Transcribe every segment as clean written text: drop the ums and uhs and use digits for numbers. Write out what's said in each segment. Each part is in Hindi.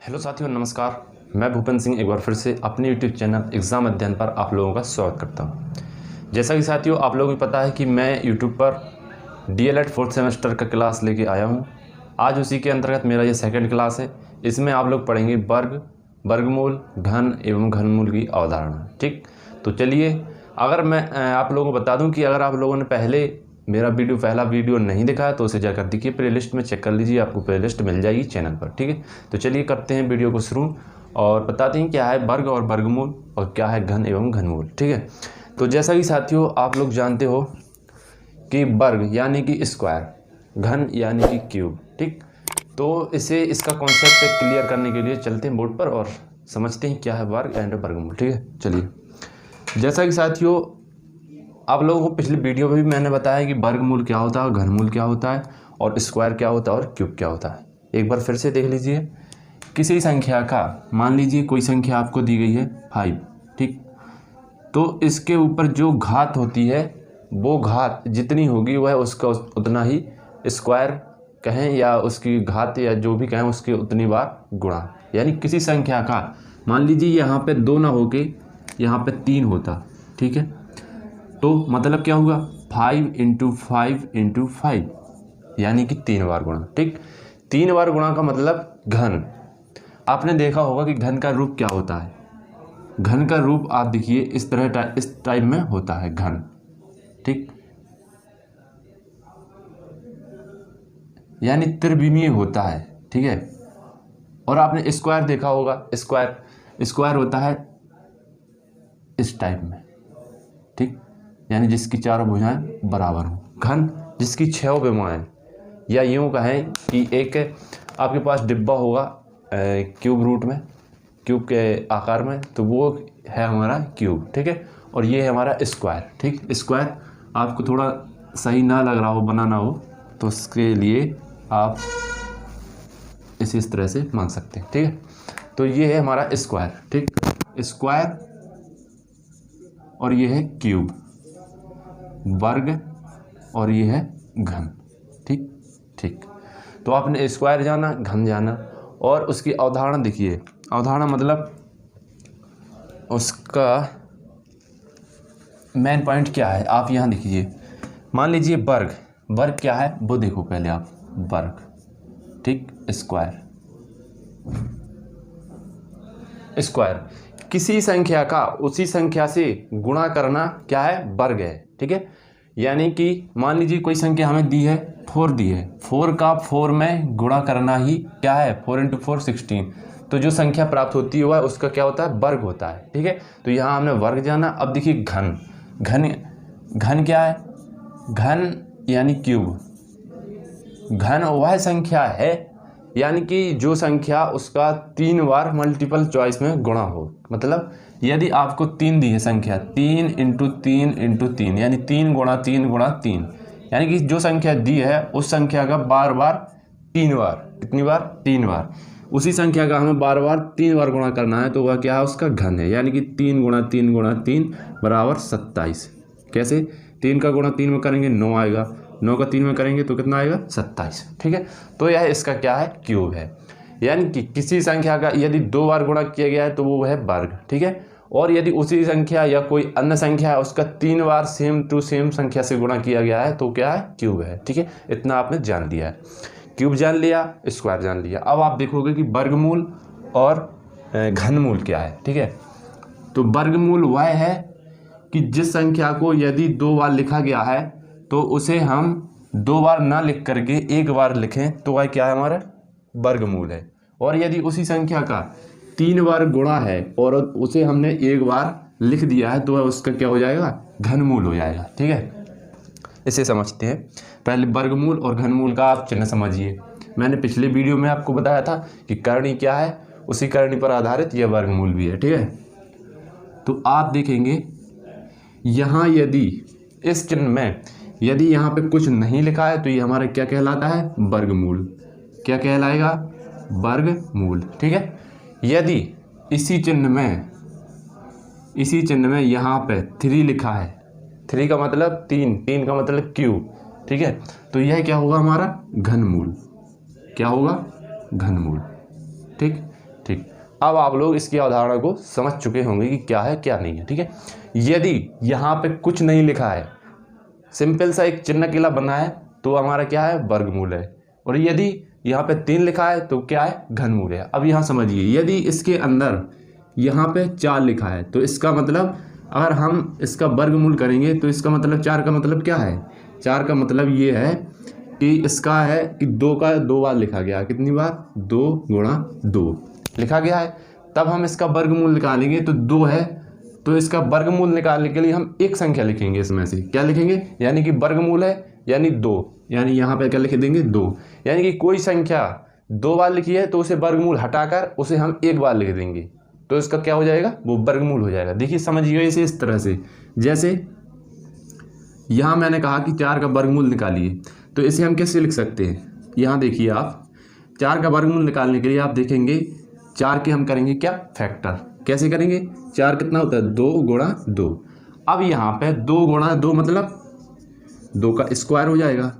हेलो साथियों, नमस्कार। मैं भूपेंद्र सिंह एक बार फिर से अपने यूट्यूब चैनल एग्ज़ाम अध्ययन पर आप लोगों का स्वागत करता हूं। जैसा कि साथियों आप लोगों को पता है कि मैं यूट्यूब पर डीएलएड 4th सेमेस्टर का क्लास लेके आया हूं। आज उसी के अंतर्गत मेरा ये सेकंड क्लास है। इसमें आप लोग पढ़ेंगे वर्ग, वर्गमूल, घन एवं घनमूल की अवधारणा। ठीक, तो चलिए, अगर मैं आप लोगों को बता दूँ कि अगर आप लोगों ने पहले मेरा पहला वीडियो नहीं देखा है तो उसे जाकर देखिए, प्लेलिस्ट में चेक कर लीजिए, आपको प्लेलिस्ट मिल जाएगी चैनल पर। ठीक है, तो चलिए करते हैं वीडियो को शुरू और बताते हैं क्या है वर्ग और वर्गमूल और क्या है घन एवं घनमूल। ठीक है, तो जैसा कि साथियों आप लोग जानते हो कि वर्ग यानी कि स्क्वायर, घन यानी कि क्यूब। ठीक, तो इसका कॉन्सेप्ट क्लियर करने के लिए चलते हैं बोर्ड पर और समझते हैं क्या है वर्ग एंड वर्गमूल। ठीक है, चलिए, जैसा कि साथियों आप लोगों को पिछले वीडियो में भी मैंने बताया कि वर्गमूल क्या होता है, घनमूल क्या होता है और स्क्वायर क्या होता है और क्यूब क्या होता है। एक बार फिर से देख लीजिए। किसी संख्या का, मान लीजिए कोई संख्या आपको दी गई है 5। ठीक, तो इसके ऊपर जो घात होती है वो घात जितनी होगी वह उसका उतना ही स्क्वायर कहें या उसकी घात या जो भी कहें उसके उतनी बार गुणा। यानी किसी संख्या का, मान लीजिए यहाँ पे 2 ना होके यहाँ पे 3 होता। ठीक है, तो मतलब क्या हुआ 5 × 5 × 5 यानी कि 3 बार गुणा। ठीक, 3 बार गुणा का मतलब घन। आपने देखा होगा कि घन का रूप क्या होता है। घन का रूप आप देखिए इस टाइप में होता है घन। ठीक, यानी त्रिविमीय होता है। ठीक है, और आपने स्क्वायर देखा होगा, स्क्वायर होता है इस टाइप में। ठीक, यानी जिसकी चारों भुजाएं बराबर हों। घन जिसकी 6 भुजाएं, या यूँ कहें कि एक आपके पास डिब्बा होगा क्यूब रूट में, क्यूब के आकार में, तो वो है हमारा क्यूब। ठीक है, और ये है हमारा स्क्वायर। ठीक, स्क्वायर आपको थोड़ा सही ना लग रहा हो, बनाना हो, तो उसके लिए आप इस तरह से मान सकते हैं। ठीक है, तो ये है हमारा स्क्वायर। ठीक, स्क्वायर और ये है क्यूब, वर्ग और ये है घन। ठीक ठीक, तो आपने स्क्वायर जाना, घन जाना, और उसकी अवधारणा देखिए। अवधारणा मतलब उसका मेन पॉइंट क्या है, आप यहाँ देखिए। मान लीजिए वर्ग क्या है वो देखो पहले आप। वर्ग, ठीक, स्क्वायर किसी संख्या का उसी संख्या से गुणा करना क्या है, वर्ग है। ठीक है, यानी कि मान लीजिए कोई संख्या हमें दी है 4 दी है, 4 का 4 में गुणा करना ही क्या है, 4 × 4 16। तो जो संख्या प्राप्त होती है वह उसका क्या होता है, वर्ग होता है। ठीक है, तो यहाँ हमने वर्ग जाना। अब देखिए घन क्या है, घन यानी क्यूब। घन वह संख्या है यानी कि जो संख्या उसका 3 बार मल्टीपल चॉइस में गुणा हो। मतलब यदि आपको 3 दी है संख्या, 3 × 3 × 3 यानी 3 × 3 × 3, यानी कि जो संख्या दी है उस संख्या का बार 3 बार, कितनी बार, 3 बार, उसी संख्या का हमें बार 3 बार गुणा करना है, तो वह क्या है, उसका घन है। यानी कि 3 × 3 × 3 बराबर 27। कैसे, 3 का गुणा 3 में करेंगे 9 आएगा, 9 का 3 में करेंगे तो कितना आएगा, 27। ठीक है, तो यह इसका क्या है, क्यूब है। यानी कि किसी संख्या का यदि 2 बार गुणा किया गया है तो वो है वर्ग। ठीक है, और यदि उसी संख्या या कोई अन्य संख्या है उसका 3 बार सेम टू सेम संख्या से गुणा किया गया है तो क्या है, क्यूब है। ठीक है, इतना आपने जान लिया है। क्यूब जान लिया, स्क्वायर जान लिया। अब आप देखोगे कि वर्गमूल और घनमूल क्या है। ठीक है, तो वर्गमूल वह है कि जिस संख्या को यदि 2 बार लिखा गया है तो उसे हम 2 बार ना लिख करके 1 बार लिखें तो वह क्या है, हमारा वर्गमूल है। और यदि उसी संख्या का 3 बार गुणा है और उसे हमने 1 बार लिख दिया है तो वह उसका क्या हो जाएगा, घनमूल हो जाएगा। ठीक है, इसे समझते हैं। पहले वर्गमूल और घनमूल का आप चिन्ह समझिए। मैंने पिछले वीडियो में आपको बताया था कि करणी क्या है, उसी करणी पर आधारित यह वर्गमूल भी है। ठीक है, तो आप देखेंगे यहाँ यदि इस चिन्ह में यदि यहाँ पे कुछ नहीं लिखा है तो ये हमारा क्या कहलाता है, वर्गमूल। क्या कहलाएगा, वर्गमूल। ठीक है, यदि इसी चिन्ह में यहाँ पे 3 लिखा है, 3 का मतलब 3 का मतलब क्यूब। ठीक है, तो यह क्या होगा, हमारा घनमूल। क्या होगा, घनमूल। ठीक, अब आप लोग इसकी अवधारणा को समझ चुके होंगे कि क्या है क्या नहीं है, ठीक है। यदि यहाँ पे कुछ नहीं लिखा है, सिंपल सा एक चिन्ह अकेला बना है, तो हमारा क्या है, वर्गमूल है। और यदि यहाँ पे 3 लिखा है तो क्या है, घनमूल है। अब यहाँ समझिए, यदि इसके अंदर यहाँ पे 4 लिखा है तो इसका मतलब अगर हम इसका वर्गमूल करेंगे तो इसका मतलब 4 का मतलब क्या है, 4 का मतलब ये है कि इसका है कि 2 का 2 बार लिखा गया। कितनी बार, 2 गुणा 2 लिखा गया है। तब हम इसका वर्गमूल निकालेंगे तो 2 है, तो इसका वर्गमूल निकालने के लिए हम एक संख्या लिखेंगे, इसमें से क्या लिखेंगे, यानी कि वर्गमूल है यानी 2, यानी यहाँ पे क्या लिख देंगे 2, यानी कि कोई संख्या 2 बार लिखी है तो उसे वर्गमूल हटाकर उसे हम 1 बार लिख देंगे, तो इसका क्या हो जाएगा, वो वर्गमूल हो जाएगा। देखिए समझिए इसे इस तरह से, जैसे यहाँ मैंने कहा कि 4 का वर्गमूल निकालिए, तो इसे हम कैसे लिख सकते हैं। यहाँ देखिए आप, 4 का वर्गमूल निकालने के लिए आप देखेंगे 4 के हम करेंगे क्या, फैक्टर। कैसे करेंगे, 4 कितना होता है, 2 गुणा 2। अब यहाँ पे 2 गुणा 2 मतलब 2 का स्क्वायर हो जाएगा,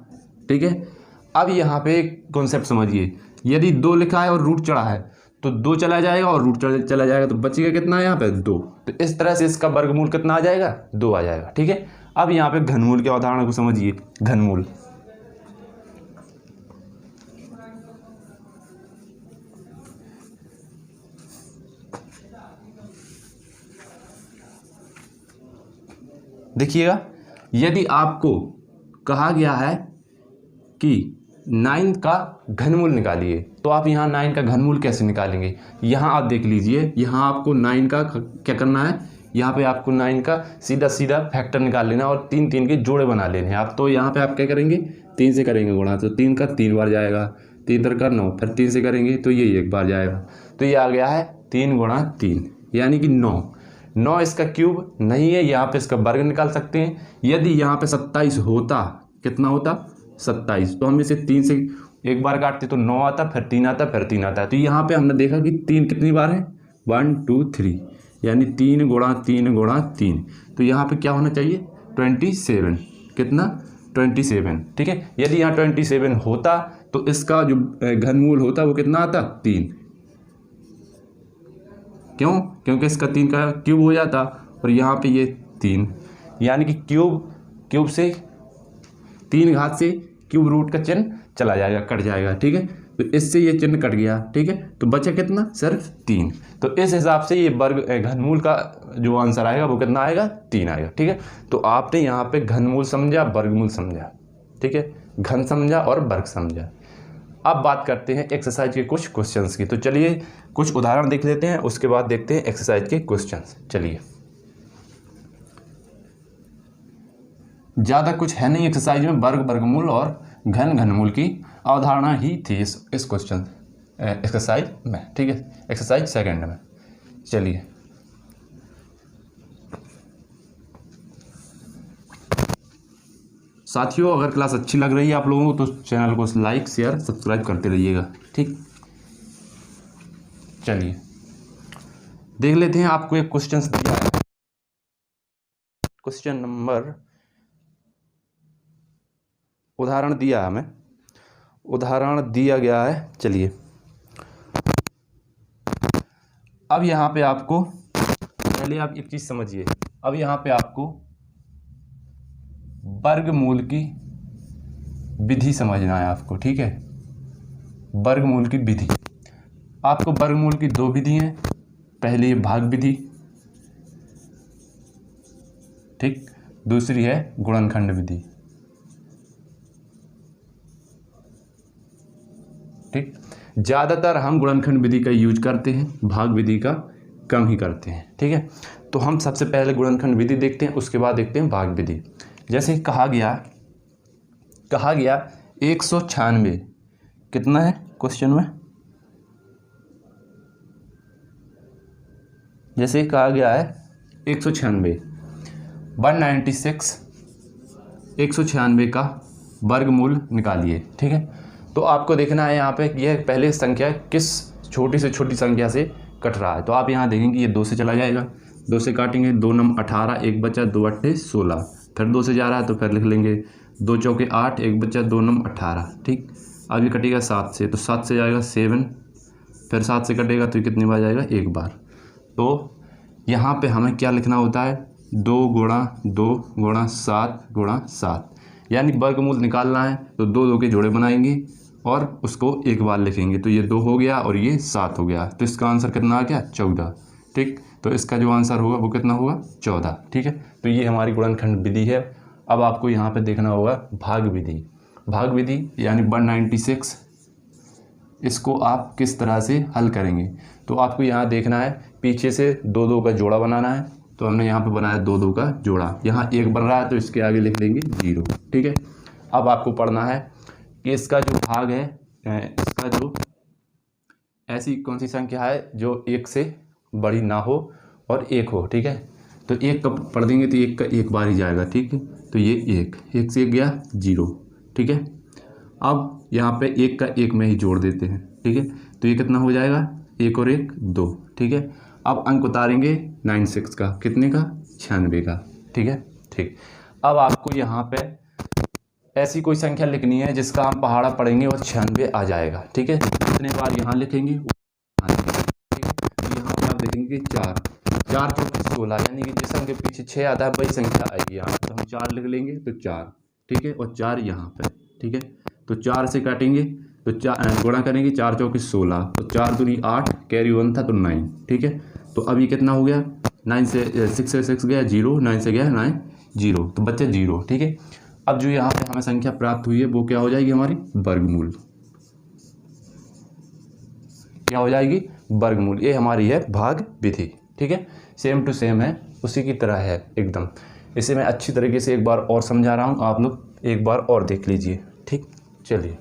ठीक है। अब यहाँ पे एक कॉन्सेप्ट समझिए, यदि 2 लिखा है और रूट चढ़ा है तो 2 चला जाएगा और रूट चला जाएगा, तो बचेगा कितना है यहाँ पे 2। तो इस तरह से इसका वर्गमूल कितना आ जाएगा, 2 आ जाएगा, ठीक है। अब यहाँ पे घनमूल के उदाहरण को समझिए। घनमूल, देखिएगा, यदि आपको कहा गया है कि 9 का घनमूल निकालिए, तो आप यहाँ 9 का घनमूल कैसे निकालेंगे। यहाँ आप देख लीजिए, यहाँ आपको 9 का क्या करना है, यहाँ पे आपको 9 का सीधा सीधा फैक्टर निकाल लेना और 3 3 के जोड़े बना लेने हैं आप। तो यहाँ पे आप क्या करेंगे, 3 से करेंगे गुणा, तो 3 का 3 बार जाएगा, 3 3 का 9, फिर 3 से करेंगे तो ये 1 बार जाएगा, तो ये आ गया है 3 गुणा 3 यानी कि 9। 9 इसका क्यूब नहीं है, यहाँ पे इसका वर्ग निकाल सकते हैं। यदि यहाँ पे 27 होता, कितना होता, 27, तो हम इसे 3 से एक बार काटते तो 9 आता, फिर 3 आता, फिर 3 आता है। तो यहाँ पे हमने देखा कि 3 कितनी बार है, 1 2 3, यानी 3 गुणा 3 गुणा 3। तो यहाँ पे क्या होना चाहिए, 27, कितना, 27, ठीक है। यदि यहाँ 27 होता तो इसका जो घनमूल होता वो कितना आता, 3। क्यों, क्योंकि इसका 3 का क्यूब हो जाता, और यहाँ पे ये 3, यानी कि क्यूब से 3 घात से क्यूब रूट का चिन्ह चला जाएगा, कट जाएगा, ठीक है। तो इससे ये चिन्ह कट गया, ठीक है, तो बचा कितना, सिर्फ 3। तो इस हिसाब से ये वर्ग घनमूल का जो आंसर आएगा वो कितना आएगा, 3 आएगा, ठीक है। तो आपने यहाँ पे घनमूल समझा, वर्गमूल समझा, ठीक है, घन समझा और वर्ग समझा। अब बात करते हैं एक्सरसाइज के कुछ क्वेश्चंस की। तो चलिए कुछ उदाहरण देख लेते हैं, उसके बाद देखते हैं एक्सरसाइज के क्वेश्चंस। चलिए, ज़्यादा कुछ है नहीं एक्सरसाइज में, वर्ग वर्गमूल और घनमूल की अवधारणा ही थी इस क्वेश्चन एक्सरसाइज में, ठीक है, एक्सरसाइज सेकंड में। चलिए, साथियों अगर क्लास अच्छी लग रही है आप लोगों को तो चैनल को लाइक शेयर सब्सक्राइब करते रहिएगा, ठीक। चलिए देख लेते हैं, आपको एक क्वेश्चन दिया है, क्वेश्चन नंबर, उदाहरण दिया है, हमें उदाहरण दिया गया है। चलिए, अब यहाँ पे आपको पहले आप एक चीज समझिए, अब यहाँ पे आपको वर्गमूल की विधि समझना है आपको, ठीक है। वर्गमूल की विधि, आपको वर्गमूल की 2 विधि हैं, पहली भाग विधि, ठीक, दूसरी है गुणनखंड विधि, ठीक। ज़्यादातर हम गुणनखंड विधि का यूज करते हैं, भाग विधि का कम ही करते हैं, ठीक है। तो हम सबसे पहले गुणनखंड विधि देखते हैं, उसके बाद देखते हैं भाग विधि। जैसे कहा गया 196 कितना है क्वेश्चन में, जैसे कहा गया है 196, 196, 196 का वर्गमूल निकालिए, ठीक है। तो आपको देखना है यहाँ पे यह पहले संख्या किस छोटी से छोटी संख्या से कट रहा है। तो आप यहाँ देखेंगे ये 2 से चला जाएगा, 2 से काटेंगे, 2 नम 18, 1 बचा, 2 अट्ठे 16, फिर 2 से जा रहा है तो फिर लिख लेंगे 2 चौके 8, 1 बचा, 2 नम 18, ठीक। आगे कटेगा 7 से, तो 7 से जाएगा 7, फिर 7 से कटेगा तो कितनी बार जाएगा, एक बार। तो यहाँ पे हमें क्या लिखना होता है, 2 गुणा 2 गुणा 7 गुणा 7, यानी वर्गमूल निकालना है तो 2 2 के जोड़े बनाएंगे और उसको एक बार लिखेंगे। तो ये 2 हो गया और ये 7 हो गया, तो इसका आंसर कितना आ गया, 14। ठीक, तो इसका जो आंसर होगा वो कितना होगा, 14। ठीक है, तो ये हमारी गुणनखंड विधि है। अब आपको यहाँ पे देखना होगा भाग विधि। भाग विधि यानी 196, इसको आप किस तरह से हल करेंगे। तो आपको यहाँ देखना है, पीछे से 2 2 का जोड़ा बनाना है। तो हमने यहाँ पे बनाया 2 2 का जोड़ा, यहाँ 1 बन रहा है तो इसके आगे लिख लेंगे 0। ठीक है, अब आपको पढ़ना है कि इसका जो भाग है, इसका जो ऐसी कौन सी संख्या है जो 1 से बड़ी ना हो और 1 हो। ठीक है, तो 1 का पढ़ देंगे तो 1 का एक बार ही जाएगा। ठीक है, तो ये 1 से 1 गया 0। ठीक है, अब यहाँ पे 1 का 1 में ही जोड़ देते हैं। ठीक है, तो ये कितना हो जाएगा, 1 और 1 2। ठीक है, अब अंक उतारेंगे 96 का, कितने का, 96 का। ठीक है, ठीक, अब आपको यहाँ पे ऐसी कोई संख्या लिखनी है जिसका हम पहाड़ा पढ़ेंगे और 96 आ जाएगा। ठीक है, कितने बार यहाँ लिखेंगे, ठीक है, तो यहाँ पे आप देखेंगे 4 4 चौके 16, यानी कि जिस अंक के पीछे 6 आता है वही संख्या आएगी यहाँ, तो हम 4 लिख लेंगे तो 4। ठीक है, और 4 यहाँ पे। ठीक है, तो 4 से काटेंगे तो 4 गुणा करेंगे, 4 चौके 16, तो 4 दूनी 8, कैरी 1 था तो 9। ठीक है, तो अभी कितना हो गया, 9 से 6 से 6 गया 0, 9 से गया 9 0, तो बच्चे 0। ठीक है, अब जो यहाँ पे हमें संख्या प्राप्त हुई है वो क्या हो जाएगी, हमारी वर्गमूल। क्या हो जाएगी, वर्गमूल। ये हमारी है भाग विधि। ठीक है, सेम टू सेम है, उसी की तरह है एकदम। इसे मैं अच्छी तरीके से एक बार और समझा रहा हूँ, आप लोग एक बार और देख लीजिए। ठीक, चलिए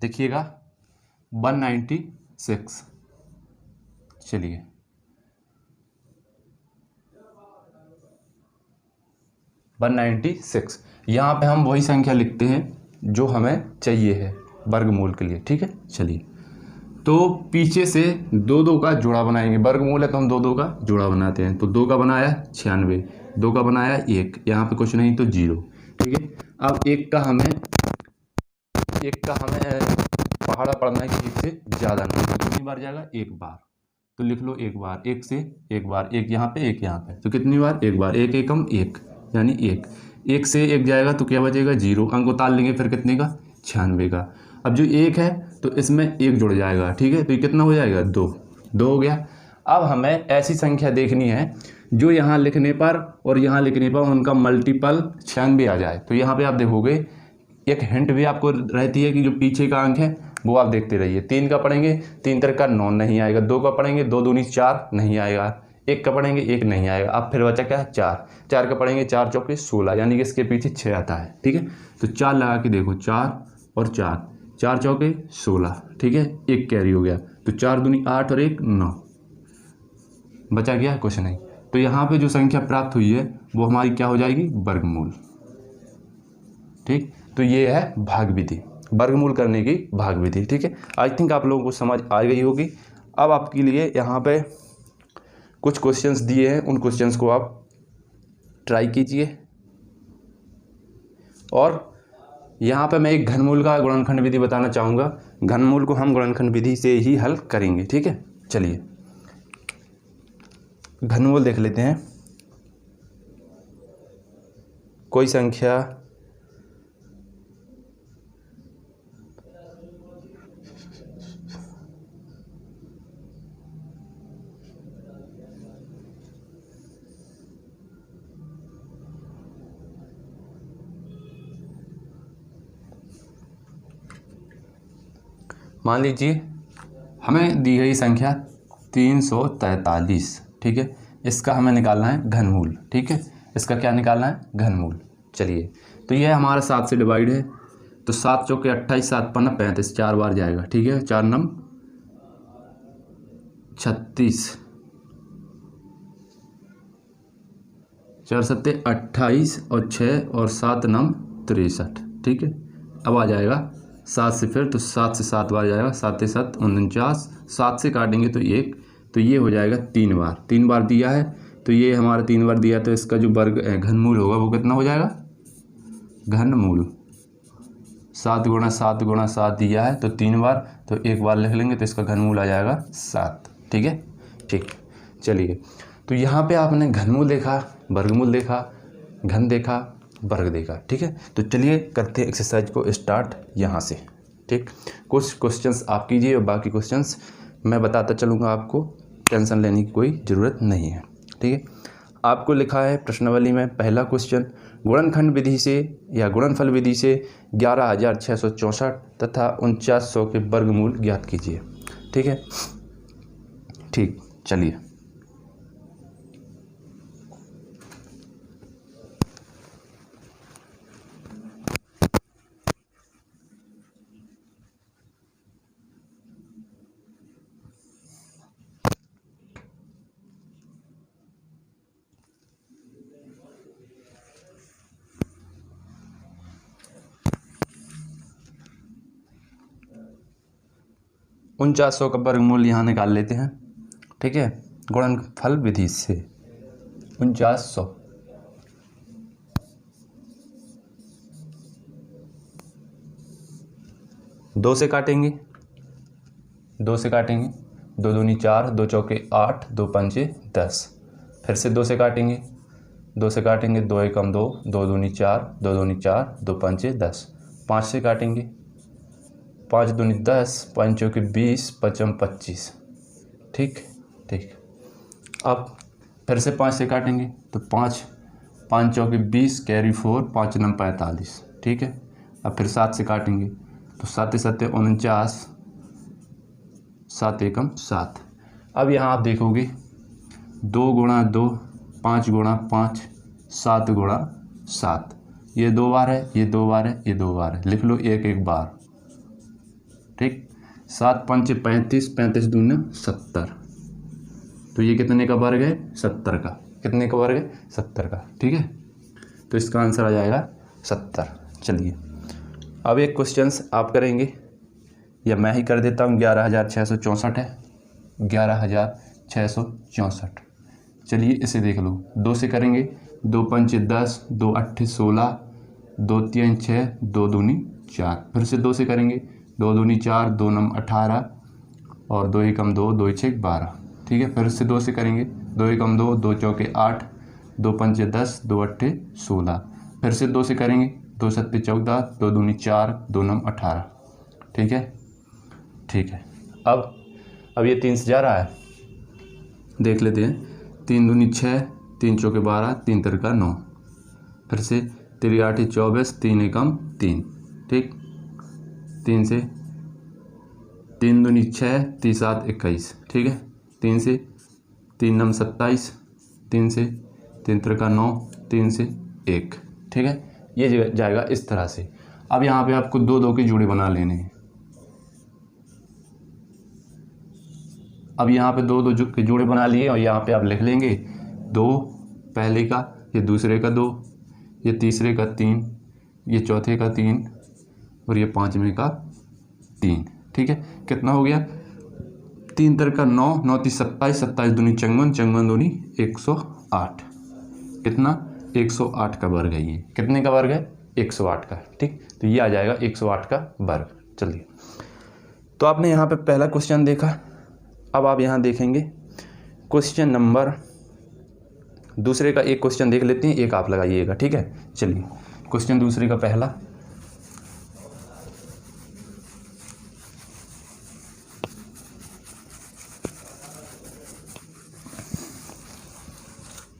देखिएगा 196। चलिए 196, यहाँ पे हम वही संख्या लिखते हैं जो हमें चाहिए है वर्गमूल के लिए। ठीक है, चलिए तो पीछे से 2 2 का जोड़ा बनाएंगे, वर्गमूल है तो हम 2 2 का जोड़ा बनाते हैं। तो 2 का बनाया 96, 2 का बनाया 1, यहाँ पे कुछ नहीं तो 0। ठीक है, अब 1 का हमें पहाड़ा पढ़ना है कि 1 से ज़्यादा नहीं, कितनी बार जाएगा, एक बार। तो लिख लो एक बार, 1 से एक बार, 1 यहाँ पे 1 यहाँ पे, तो कितनी बार, एक बार, 1 एकम 1 यानी 1। 1 से 1 जाएगा तो क्या बचेगा, 0, अंक उतार लेंगे फिर कितने का, 96 का। अब जो 1 है तो इसमें 1 जुड़ जाएगा। ठीक है, तो ये कितना हो जाएगा, 2 हो गया। अब हमें ऐसी संख्या देखनी है जो यहाँ लिखने पर और यहाँ लिखने पर उनका मल्टीपल 96 आ जाए। तो यहाँ पे आप देखोगे एक हिंट भी आपको रहती है कि जो पीछे का अंक है वो आप देखते रहिए। 3 का पढ़ेंगे 3 3 का 9 नहीं आएगा, 2 का पढ़ेंगे 2 दूनी 4 नहीं आएगा, 1 का पढ़ेंगे 1 नहीं आएगा। अब फिर बचा क्या है, 4 का पढ़ेंगे 4 चौके 16, यानी कि इसके पीछे 6 आता है। ठीक है, तो 4 लगा के देखो, 4 और 4 चौके 16। ठीक है, 1 कैरी हो गया, तो 4 दूनी 8 और 1 9, बचा गया कुछ नहीं। तो यहाँ पे जो संख्या प्राप्त हुई है वो हमारी क्या हो जाएगी, वर्गमूल। ठीक, तो ये है भाग विधि, वर्गमूल करने की भाग विधि। ठीक है, आई थिंक आप लोगों को समझ आ गई होगी। अब आपके लिए यहाँ पे कुछ क्वेश्चंस दिए हैं, उन क्वेश्चंस को आप ट्राई कीजिए। और यहाँ पे मैं एक घनमूल का गुणनखंड विधि बताना चाहूँगा। घनमूल को हम गुणनखंड विधि से ही हल करेंगे। ठीक है, चलिए घनमूल देख लेते हैं। कोई संख्या मान लीजिए हमें दी गई संख्या 343। ठीक है, इसका हमें निकालना है घनमूल। ठीक है, इसका क्या निकालना है, घनमूल। चलिए, तो यह हमारा 7 से डिवाइड है, तो 7 चौके 28, 7 पन्ना 35, 4 बार जाएगा। ठीक है, 4 नम 36, 4 सत्ते 28 और 6 और 7 नम 63। ठीक है, अब आ जाएगा 7 से फिर तो 7 से 7 बार जाएगा, 7 से 7 49, 7 से काटेंगे तो 1, तो ये हो जाएगा 3 बार, 3 बार दिया है तो ये हमारा 3 बार दिया, तो इसका जो वर्ग घनमूल होगा वो कितना हो जाएगा, घनमूल 7 गुणा 7 गुणा 7 दिया है तो 3 बार, तो 1 बार लिख लेंगे तो इसका घनमूल आ जाएगा 7। ठीक है, ठीक। चलिए, तो यहाँ पे आपने घनमूल देखा, वर्गमूल देखा, घन देखा, वर्ग देखा। ठीक है, तो चलिए करते हैं एक्सरसाइज को स्टार्ट यहाँ से। ठीक, कुछ क्वेश्चंस आप कीजिए और बाकी क्वेश्चंस मैं बताता चलूँगा, आपको टेंशन लेने की कोई ज़रूरत नहीं है। ठीक है, आपको लिखा है प्रश्नावली में पहला क्वेश्चन, गुणनखंड विधि से या गुणनफल विधि से 11,664 तथा 4900 के वर्गमूल ज्ञात कीजिए। ठीक है, ठीक, चलिए। उनचास सौ का वर्गमूल यहाँ निकाल लेते हैं। ठीक है, गुणनफल विधि से 4900, दो से काटेंगे, 2 से काटेंगे, 2 दूनी 4, 2 चौके 8, 2 पंचे 10, फिर से 2 से काटेंगे, 2 से काटेंगे, 2 एकम 2, 2 दूनी 4, 2 दूनी 4, 2 पंचे 10, 5 से काटेंगे, 5 दूनी 10, 5 चौके 20, 5 25। ठीक, ठीक। अब फिर से 5 से काटेंगे तो 5 चौके 20, कैरी 4, 5 नम 45। ठीक है, अब फिर 7 से काटेंगे तो 7 7 49, 7 एकम 7। अब यहाँ आप देखोगे 2 गुणा 2, 5 गुणा 5, 7 गुणा 7, ये 2 बार है, ये 2 बार है, ये 2 बार है, लिख लो एक एक बार। ठीक, 7 पंचे 35, 35 दूना 70, तो ये कितने का वर्ग है, 70 का। कितने का वर्ग है, 70 का। ठीक है, तो इसका आंसर आ जाएगा 70। चलिए, अब एक क्वेश्चंस आप करेंगे या मैं ही कर देता हूँ। 11,664 है, 11,664। चलिए इसे देख लो, 2 से करेंगे, 2 पंचे 10, 2 अट्ठे 16, 2 तीन 6, 2 दूनी 4, फिर से 2 से करेंगे, 2 दूनी 4, 2 नम 18 और 2 एकम 2, 2 छः 12। ठीक है, फिर से 2 से करेंगे, 2 एकम 2, 2 चौके 8, 2 पंचे 10, 2 अट्ठे 16, फिर से 2 से करेंगे, 2 सत्ते 14, 2 दूनी 4, 2 नम 18। ठीक है, ठीक है। अब ये 3 से जा रहा है, देख लेते हैं। 3 दूनी 6, 3 चौके 12, 3 तिरका 9, फिर से 3 आठे 24, 3 एकम 3। ठीक, 3 से 3 दूनी 6, 3 7 21। ठीक है, 3 से 3 नम 27, 3 से 3 तिरका 9, 3 से 1। ठीक है, ये जाएगा इस तरह से। अब यहाँ पे आपको 2 2 के जोड़े बना लेने हैं। अब यहाँ पे 2 2 के जोड़े बना लिए और यहाँ पे आप लिख लेंगे 2 पहले का, ये दूसरे का 2, ये तीसरे का 3, ये चौथे का 3 और ये पाँचवें का 3। ठीक है, कितना हो गया, 3 तिरका 9, 9 तीस 27, 27 दूनी 54, 54 दूनी 108। कितना, 108 का वर्ग है। ये कितने का वर्ग है, 108 का। ठीक, तो ये आ जाएगा 108 का वर्ग। चलिए, तो आपने यहाँ पे पहला क्वेश्चन देखा। अब आप यहाँ देखेंगे क्वेश्चन नंबर दूसरे का एक क्वेश्चन देख लेते हैं, एक आप लगाइएगा। ठीक है, चलिए क्वेश्चन दूसरे का पहला,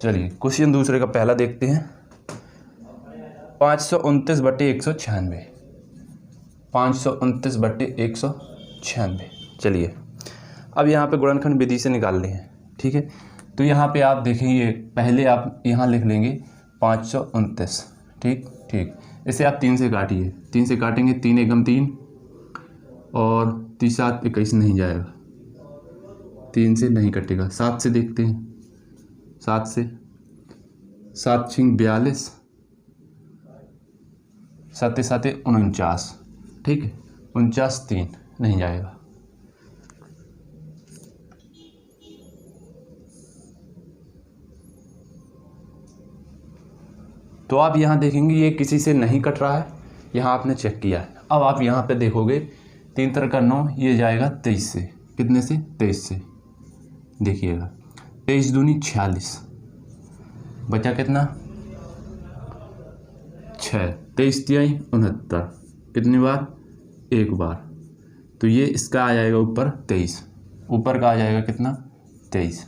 चलिए क्वेश्चन दूसरे का पहला देखते हैं। 529 बटे 196, 529 बटे 196। चलिए, अब यहाँ पे गुणनखंड विधि से निकाल लें। ठीक है, तो यहाँ पे आप देखेंगे, पहले आप यहाँ लिख लेंगे 529। ठीक, ठीक, इसे आप 3 से काटिए, 3 से काटेंगे, 3 एकम 3 और 3 7 21 नहीं जाएगा, 3 से नहीं कटेगा। 7 से देखते हैं, 7 से 7 छिंग 42, 7 7 49। ठीक है, 49 3 नहीं जाएगा। तो आप यहाँ देखेंगे ये किसी से नहीं कट रहा है, यहाँ आपने चेक किया है। अब आप यहाँ पे देखोगे 3 तरह का 9, ये जाएगा 23 से। कितने से? 23 से। देखिएगा 23 दूनी 46, बचा कितना? 6। 23 तिहाई 69, कितनी बार? एक बार। तो ये इसका आ जाएगा ऊपर 23, ऊपर का आ जाएगा कितना? 23।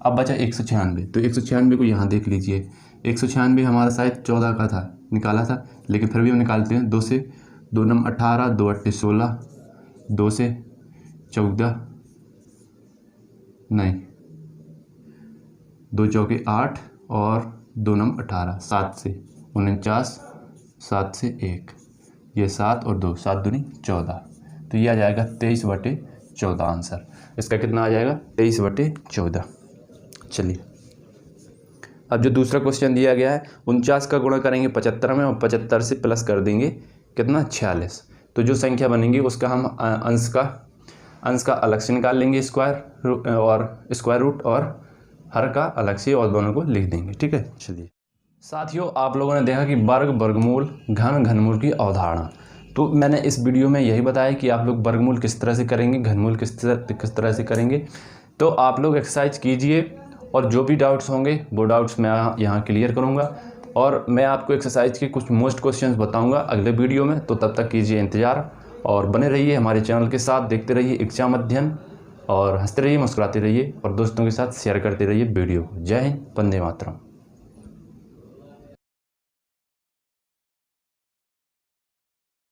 अब बचा 196। तो 196 को यहाँ देख लीजिए, 196 हमारा शायद 14 का था, निकाला था, लेकिन फिर भी हम निकालते हैं। 2 से 2 नम 18, 2 8 16, 2 से 14 नहीं, 2 चौके 8 और 2 नम 18, 7 से 49, 7 से 1, ये 7 और 2, 7 दूनी 14। तो ये आ जाएगा 23/14 आंसर। इसका कितना आ जाएगा? 23/14। चलिए अब जो दूसरा क्वेश्चन दिया गया है, 49 का गुणा करेंगे 75 में और 75 से प्लस कर देंगे कितना? 46। तो जो संख्या बनेंगी उसका हम अंश का अलग से निकाल लेंगे स्क्वायर रूट और हर का अलग से, और दोनों को लिख देंगे। ठीक है। चलिए साथियों, आप लोगों ने देखा कि वर्ग, वर्गमूल, घनमूल की अवधारणा। तो मैंने इस वीडियो में यही बताया कि आप लोग वर्गमूल किस तरह से करेंगे, घनमूल किस तरह से करेंगे। तो आप लोग एक्सरसाइज कीजिए और जो भी डाउट्स होंगे वो डाउट्स मैं यहाँ क्लियर करूँगा, और मैं आपको एक्सरसाइज के कुछ मोस्ट क्वेश्चंस बताऊँगा अगले वीडियो में। तो तब तक कीजिए इंतज़ार और बने रहिए हमारे चैनल के साथ, देखते रहिए एग्जाम अध्ययन, और हंसते रहिए, मुस्कुराते रहिए, और दोस्तों के साथ शेयर करते रहिए वीडियो को। जय हिंद, वंदे मातरम।